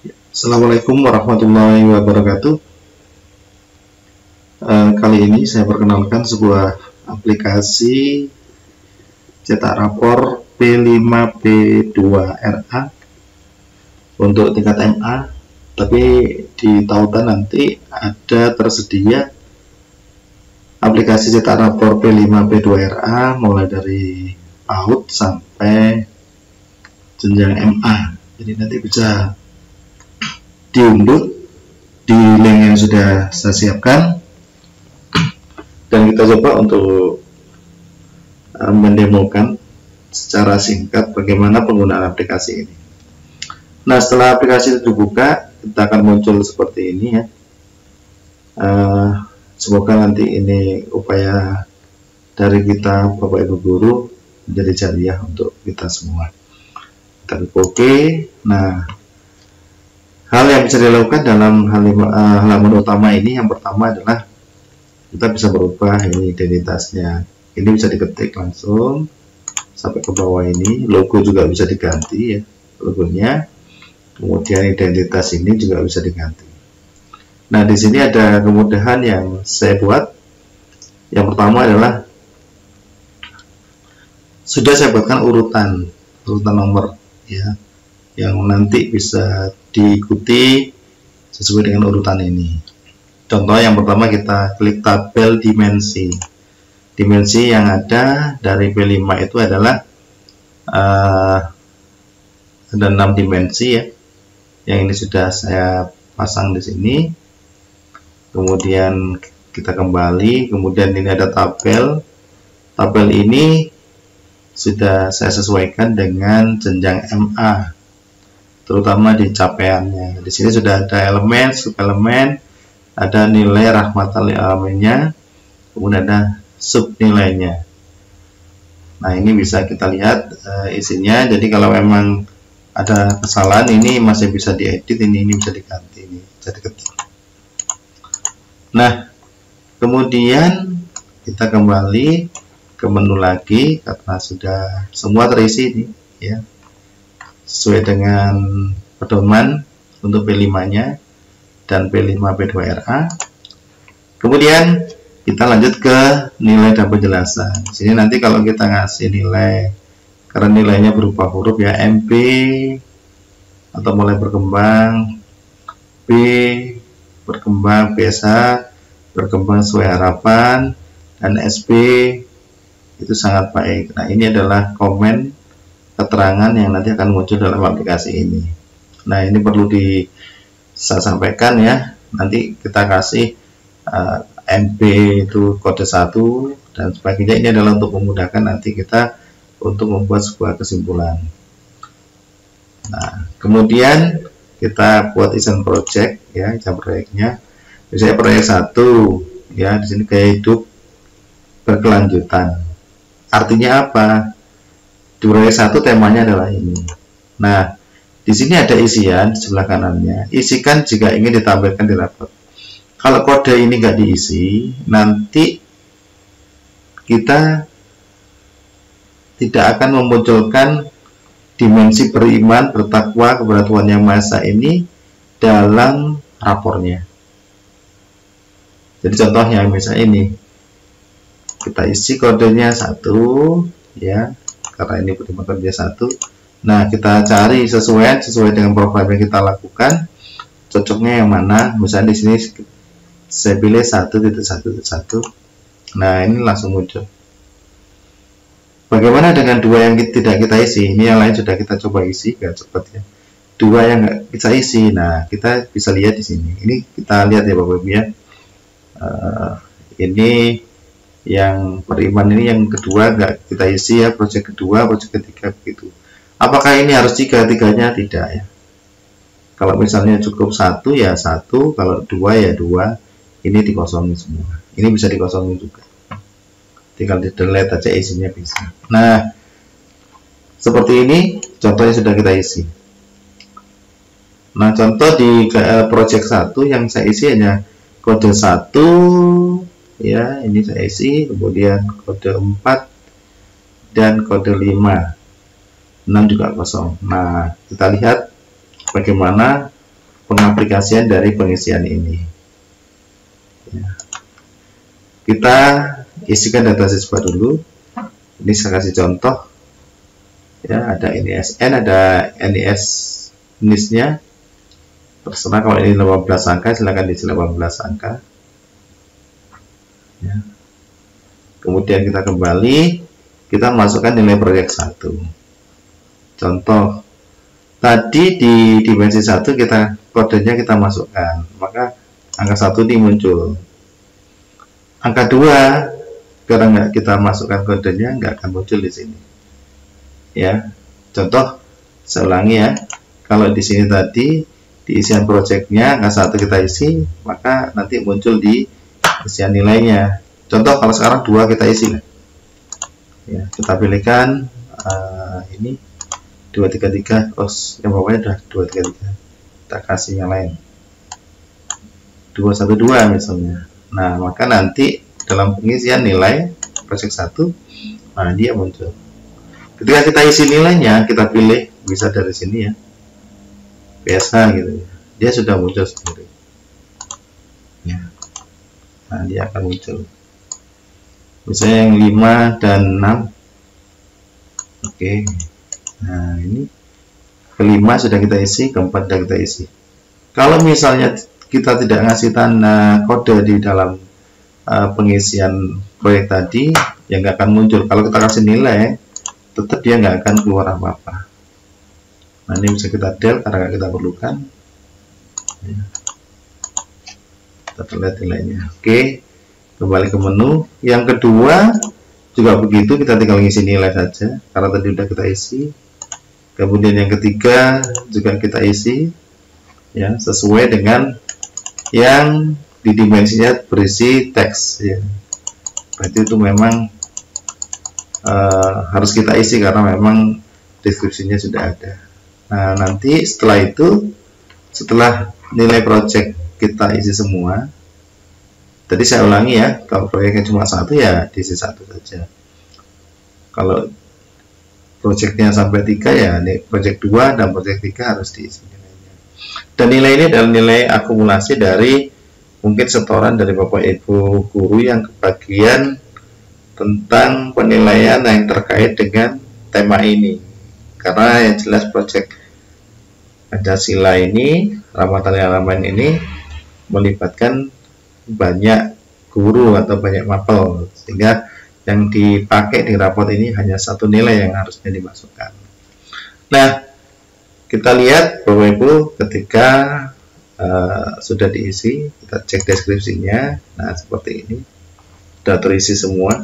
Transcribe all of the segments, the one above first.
Assalamualaikum warahmatullahi wabarakatuh. Kali ini saya perkenalkan sebuah aplikasi cetak rapor P5P2RA untuk tingkat MA, tapi di tautan nanti ada tersedia aplikasi cetak rapor P5P2RA mulai dari PAUD sampai jenjang MA. Jadi nanti bisa diunduh di link yang sudah saya siapkan, dan kita coba untuk mendemokan secara singkat bagaimana penggunaan aplikasi ini. Nah, setelah aplikasi itu dibuka, kita akan muncul seperti ini ya. Semoga nanti ini upaya dari kita Bapak Ibu Guru menjadi jariah untuk kita semua. Kita klik OK. Nah, hal yang bisa dilakukan dalam halaman utama ini, yang pertama adalah kita bisa berubah ini identitasnya. Ini bisa diketik langsung sampai ke bawah ini. Logo juga bisa diganti ya, logonya. Kemudian identitas ini juga bisa diganti. Nah, di sini ada kemudahan yang saya buat. Yang pertama adalah sudah saya buatkan urutan nomor ya, yang nanti bisa diikuti sesuai dengan urutan ini. Contoh yang pertama, kita klik tabel dimensi. Dimensi yang ada dari P5 itu adalah ada 6 dimensi ya. Yang ini sudah saya pasang di sini. Kemudian kita kembali, kemudian ini ada tabel. Tabel ini sudah saya sesuaikan dengan jenjang MA, terutama di capaiannya. Di sini sudah ada elemen, subelemen, ada nilai rahmatan lil alaminnya, kemudian ada subnilainya. Nah, ini bisa kita lihat isinya. Jadi kalau memang ada kesalahan, ini masih bisa diedit, ini bisa diganti, ini bisa diketik. Nah, kemudian kita kembali ke menu lagi karena sudah semua terisi ini ya, sesuai dengan pedoman untuk P5-nya dan P5P2RA. Kemudian kita lanjut ke nilai dan penjelasan. Di sini nanti kalau kita ngasih nilai, karena nilainya berupa huruf ya, MP atau mulai berkembang, B berkembang, biasa berkembang sesuai harapan, dan SP itu sangat baik. Nah, ini adalah komen keterangan yang nanti akan muncul dalam aplikasi ini. Nah, ini perlu saya sampaikan ya. Nanti kita kasih MP itu kode 1 dan sebagainya. Ini adalah untuk memudahkan nanti kita untuk membuat sebuah kesimpulan. Nah, kemudian kita buat izin project ya, izin proyeknya. Misalnya proyek 1 ya, di sini gaya hidup berkelanjutan. Artinya apa? Di proyek 1 temanya adalah ini. Nah, di sini ada isian di sebelah kanannya. Isikan jika ingin ditampilkan di rapor. Kalau kode ini nggak diisi, nanti kita tidak akan memunculkan dimensi beriman, bertakwa kepada Tuhan Yang Maha Esa ini dalam rapornya. Jadi contohnya misalnya ini, kita isi kodenya 1 ya, karena ini beriman kodenya 1. Nah, kita cari sesuai dengan program yang kita lakukan, cocoknya yang mana. Misalnya di sini saya pilih 1.1.1. Nah, ini langsung muncul. Bagaimana dengan 2 yang tidak kita isi? Ini yang lain sudah kita coba isi, gak cepat ya. 2 yang nggak kita isi, nah kita bisa lihat di sini. Ini kita lihat ya Bapak Ibu ya. Ini yang beriman ini yang kedua nggak kita isi ya, proyek kedua, proyek ketiga begitu. Apakah ini harus tiga-tiganya? Tidak ya. Kalau misalnya cukup 1 ya 1, kalau 2 ya 2. Ini dikosongin semua. Ini bisa dikosongin juga. Tinggal di delete aja isinya bisa. Nah, seperti ini contohnya sudah kita isi. Nah, contoh di project 1 yang saya isi hanya kode 1 ya, ini saya isi, kemudian kode 4 dan kode 5. 6 juga kosong. Nah, kita lihat bagaimana pengaplikasian dari pengisian ini. Ya. Kita isikan data siswa dulu. Ini saya kasih contoh. Ya, ada NISN, ada NIS NIS-nya. Terserah, kalau ini 18 angka, silakan diisi 18 angka. Ya. Kemudian kita kembali, kita masukkan nilai proyek 1. Contoh, tadi di dimensi 1 kita kodenya kita masukkan, maka angka 1 ini muncul. Angka 2 karena nggak kita masukkan kodenya, nggak akan muncul di sini. Ya, contoh, saya ulangi ya. Kalau di sini tadi di isian proyeknya angka 1 kita isi, maka nanti muncul di isian nilainya. Contoh, kalau sekarang 2 kita isi. Ya, kita pilihkan ini 233, terus yang bawahnya udah 233. Kita kasih yang lain 212 misalnya. Nah, maka nanti dalam pengisian nilai proyek 1, nah dia muncul. Ketika kita isi nilainya, kita pilih, bisa dari sini ya, biasa gitu ya, dia sudah muncul sendiri ya. Nah, dia akan muncul misalnya yang 5 dan 6. Oke. Nah, ini kelima sudah kita isi, keempat sudah kita isi. Kalau misalnya kita tidak ngasih tanda kode di dalam pengisian proyek tadi, ya nggak akan muncul. Kalau kita kasih nilai, tetap dia nggak akan keluar apa-apa. Nah, ini bisa kita del karena nggak kita perlukan. Ya. Kita lihat nilainya. Oke, kembali ke menu. Yang kedua juga begitu, kita tinggal ngisi nilai saja karena tadi udah kita isi. Kemudian yang ketiga juga kita isi ya, sesuai dengan yang di dimensinya berisi teks ya. Berarti itu memang harus kita isi karena memang deskripsinya sudah ada. Nah, nanti setelah itu, setelah nilai project kita isi semua, tadi saya ulangi ya, kalau proyeknya cuma 1 ya diisi 1 saja. Kalau projectnya sampai 3 ya, project 2 dan project 3 harus diisi nilainya. Dan nilai ini adalah nilai akumulasi dari mungkin setoran dari Bapak Ibu guru yang kebagian tentang penilaian yang terkait dengan tema ini. Karena yang jelas project Pancasila ini, ramatan elemen ini melibatkan banyak guru atau banyak mapel, sehingga yang dipakai di rapot ini hanya 1 nilai yang harusnya dimasukkan. Nah, kita lihat Bapak Ibu ketika sudah diisi, kita cek deskripsinya. Nah, seperti ini sudah terisi semua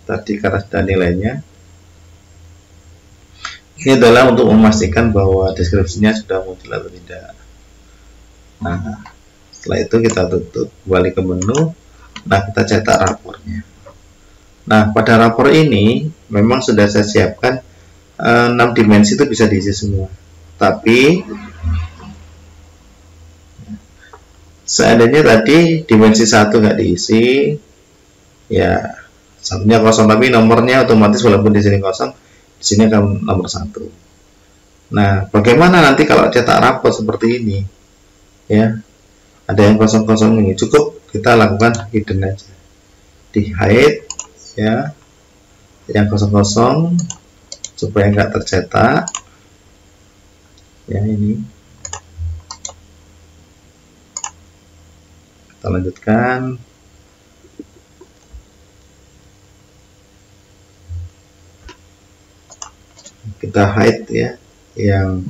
tadi karena sudah nilainya. Ini adalah untuk memastikan bahwa deskripsinya sudah muncul atau tidak. Nah, setelah itu kita tutup, kembali ke menu. Nah, kita cetak rapornya. Nah, pada rapor ini memang sudah saya siapkan 6 dimensi itu bisa diisi semua. Tapi seandainya tadi dimensi 1 nggak diisi, ya satunya kosong, tapi nomornya otomatis walaupun di sini kosong, di sini akan nomor 1. Nah, bagaimana nanti kalau cetak rapor seperti ini? Ya, ada yang kosong-kosong ini, cukup kita lakukan hidden aja, di hide ya, yang kosong-kosong supaya nggak tercetak ya. Ini kita lanjutkan. Kita hide ya, yang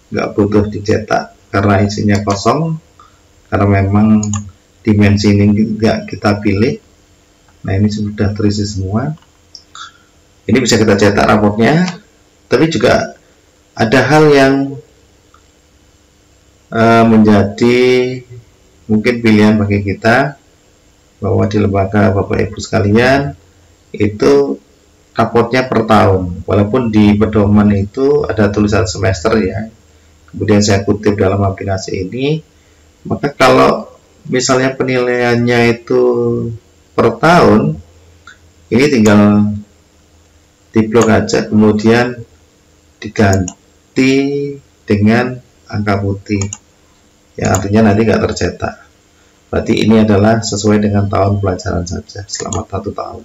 nggak butuh dicetak karena isinya kosong, karena memang dimensi ini nggak kita pilih. Nah, ini sudah terisi semua. Ini bisa kita cetak raportnya, tapi juga ada hal yang menjadi mungkin pilihan bagi kita, bahwa di lembaga Bapak Ibu sekalian itu raportnya per tahun, walaupun di pedoman itu ada tulisan semester ya. Kemudian saya kutip dalam aplikasi ini, maka kalau misalnya penilaiannya itu per tahun, ini tinggal diblok aja, kemudian diganti dengan angka putih yang artinya nanti nggak tercetak. Berarti ini adalah sesuai dengan tahun pelajaran saja, selama 1 tahun.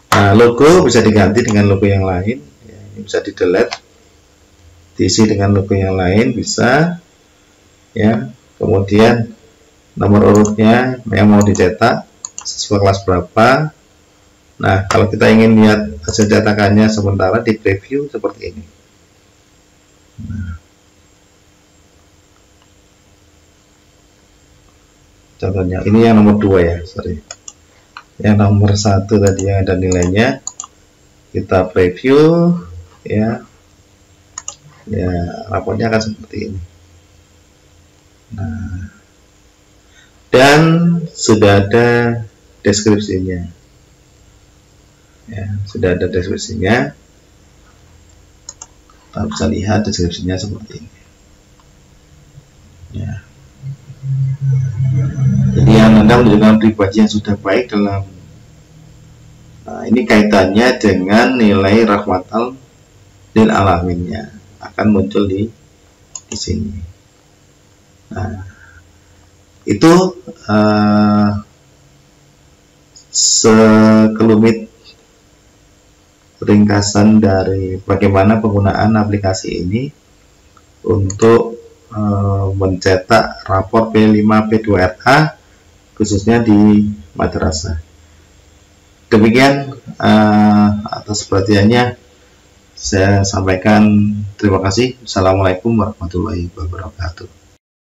Nah, logo bisa diganti dengan logo yang lain, ya, ini bisa di delete, diisi dengan logo yang lain bisa, ya. Kemudian nomor urutnya yang mau dicetak sesuai kelas berapa. Nah, kalau kita ingin lihat hasil cetakannya sementara, di preview seperti ini. Nah, contohnya ini yang nomor 2 ya, sorry. Yang nomor 1 tadi yang ada nilainya, kita preview, ya. Ya, raportnya akan seperti ini. Nah, dan sudah ada deskripsinya. Ya, sudah ada deskripsinya. Kita bisa lihat deskripsinya seperti ini. Ya. Jadi yang Anda menunjukkan pribadi yang sudah baik dalam. Nah, ini kaitannya dengan nilai rahmatal lil alaminnya akan muncul di sini. Nah, itu sekelumit ringkasan dari bagaimana penggunaan aplikasi ini untuk mencetak rapor P5 P2RA khususnya di madrasah. Demikian atas perhatiannya saya sampaikan terima kasih. Assalamualaikum warahmatullahi wabarakatuh.